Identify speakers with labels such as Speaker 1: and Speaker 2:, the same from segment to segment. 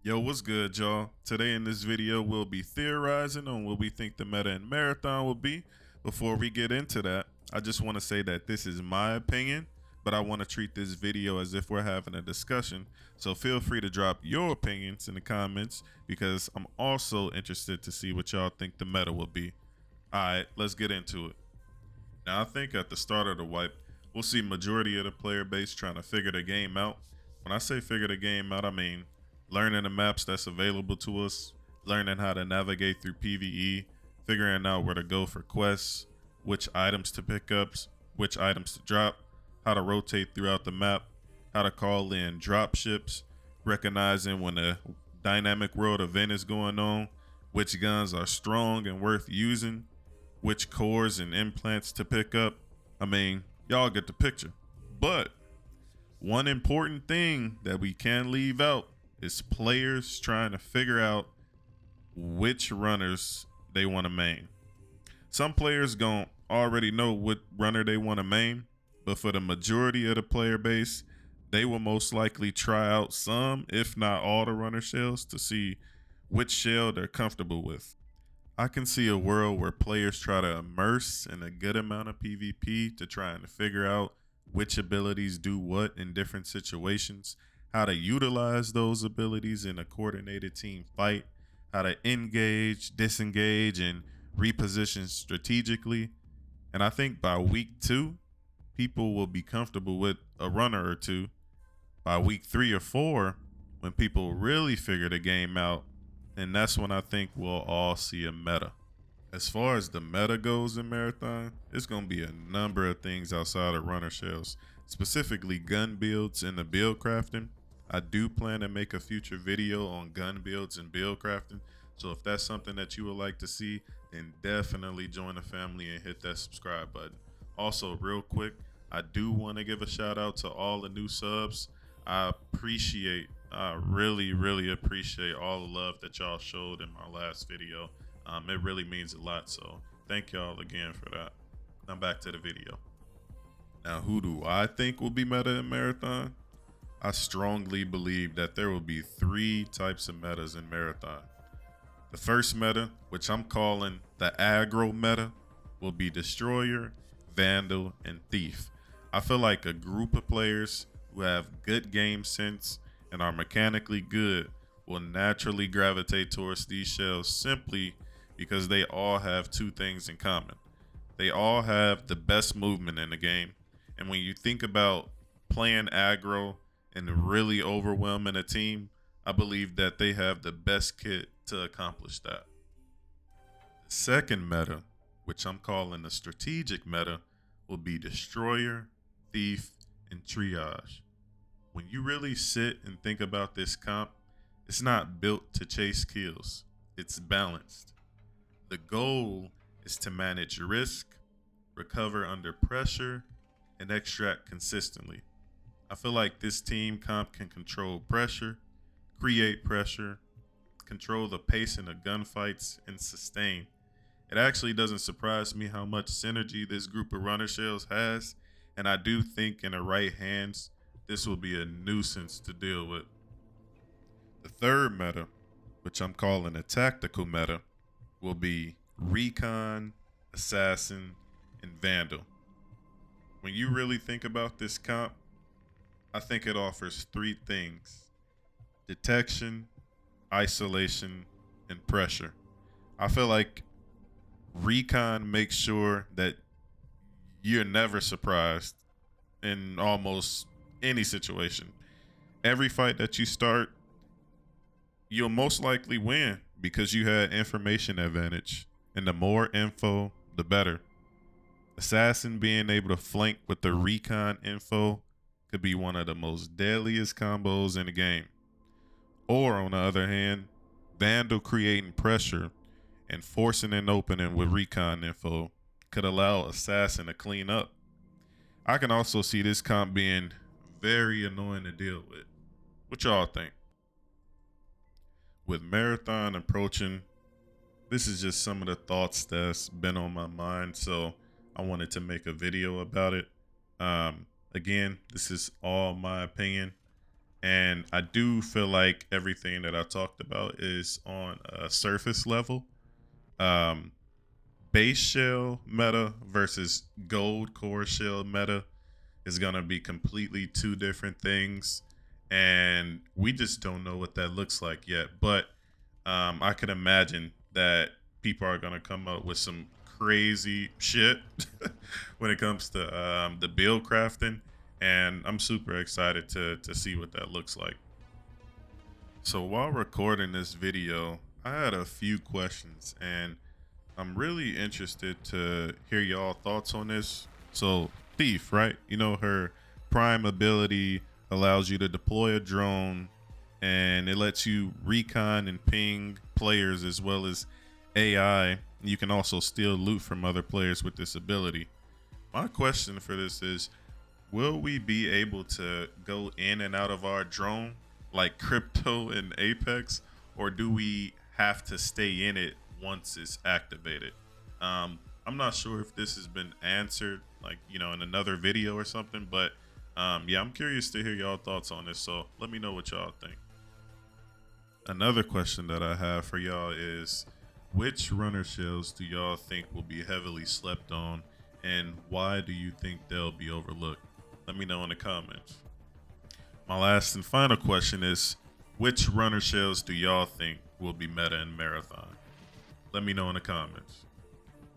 Speaker 1: Yo, what's good, y'all? Today in this video, we'll be theorizing on what we think the meta in Marathon will be. Before we get into that, I just want to say that this is my opinion, but I want to treat this video as if we're having a discussion. So feel free to drop your opinions in the comments because I'm also interested to see what y'all think the meta will be. Alright, let's get into it. Now, I think at the start of the wipe, we'll see majority of the player base trying to figure the game out. When I say figure the game out, I mean learning the maps that's available to us, learning how to navigate through PvE, figuring out where to go for quests, which items to pick up, which items to drop, how to rotate throughout the map, how to call in drop ships, recognizing when a dynamic world event is going on, which guns are strong and worth using, which cores and implants to pick up. I mean, y'all get the picture. But one important thing that we can't leave out is players trying to figure out which runners they want to main. Some players gon' already know what runner they want to main, but for the majority of the player base, they will most likely try out some, if not all, the runner shells to see which shell they're comfortable with. I can see a world where players try to immerse in a good amount of PvP to try and figure out which abilities do what in different situations, how to utilize those abilities in a coordinated team fight, how to engage, disengage, and reposition strategically. And I think by week 2, people will be comfortable with a runner or two. By week 3 or 4, when people really figure the game out, and that's when I think we'll all see a meta. As far as the meta goes in Marathon, it's going to be a number of things outside of runner shells, specifically gun builds and the build crafting. I do plan to make a future video on gun builds and build crafting, so if that's something that you would like to see, then definitely join the family and hit that subscribe button. Also, real quick, I do want to give a shout out to all the new subs. I really appreciate all the love that y'all showed in my last video. It really means a lot, so thank y'all again for that. Now back to the video. Now, who do I think will be meta in Marathon? I strongly believe that there will be 3 types of metas in Marathon. The first meta, which I'm calling the Aggro meta, will be Destroyer, Vandal, and Thief. I feel like a group of players who have good game sense and are mechanically good will naturally gravitate towards these shells simply because they all have 2 things in common. They all have the best movement in the game, and when you think about playing aggro and really overwhelming a team, I believe that they have the best kit to accomplish that. The second meta, which I'm calling the strategic meta, will be Destroyer, Thief, and Triage. When you really sit and think about this comp, it's not built to chase kills. It's balanced. The goal is to manage risk, recover under pressure, and extract consistently. I feel like this team comp can control pressure, create pressure, control the pacing of gunfights, and sustain. It actually doesn't surprise me how much synergy this group of runner shells has, and I do think in the right hands, this will be a nuisance to deal with. The third meta, which I'm calling a tactical meta, will be Recon, Assassin, and Vandal. When you really think about this comp, I think it offers 3 things: detection, isolation, and pressure. I feel like Recon makes sure that you're never surprised in almost any situation. Every fight that you start, you'll most likely win because you had information advantage. And the more info, the better. Assassin being able to flank with the recon info could be one of the most deadliest combos in the game. Or on the other hand, Vandal creating pressure and forcing an opening with recon info could allow Assassin to clean up. I can also see this comp being very annoying to deal with. What y'all think? With Marathon approaching, this is just some of the thoughts that's been on my mind, so I wanted to make a video about it. Again, this is all my opinion, And I do feel like everything that I talked about is on a surface level. Um, Base shell meta versus gold core shell meta is going to be completely two different things. And we just don't know what that looks like yet. But I can imagine that people are going to come up with some crazy shit when it comes to the build crafting. And I'm super excited to see what that looks like. So while recording this video, I had a few questions and I'm really interested to hear y'all thoughts on this. So, Thief, right? You know, her prime ability allows you to deploy a drone and it lets you recon and ping players as well as AI. You can also steal loot from other players with this ability. My question for this is, will we be able to go in and out of our drone like crypto and Apex, or do we have to stay in it once it's activated? I'm not sure if this has been answered, like, you know, in another video or something, but yeah, I'm curious to hear y'all thoughts on this. So let me know what y'all think. Another question that I have for y'all is, which runner shells do y'all think will be heavily slept on, and why do you think they'll be overlooked? Let me know in the comments. My last and final question is, which runner shells do y'all think will be meta in Marathon? Let me know in the comments.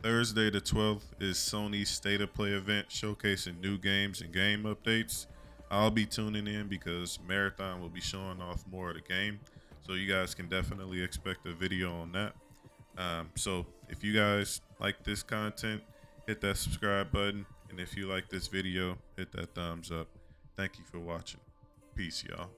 Speaker 1: Thursday the 12th is Sony's State of Play event showcasing new games and game updates. I'll be tuning in because Marathon will be showing off more of the game. So you guys can definitely expect a video on that. So if you guys like this content, hit that subscribe button. And if you like this video, hit that thumbs up. Thank you for watching. Peace, y'all.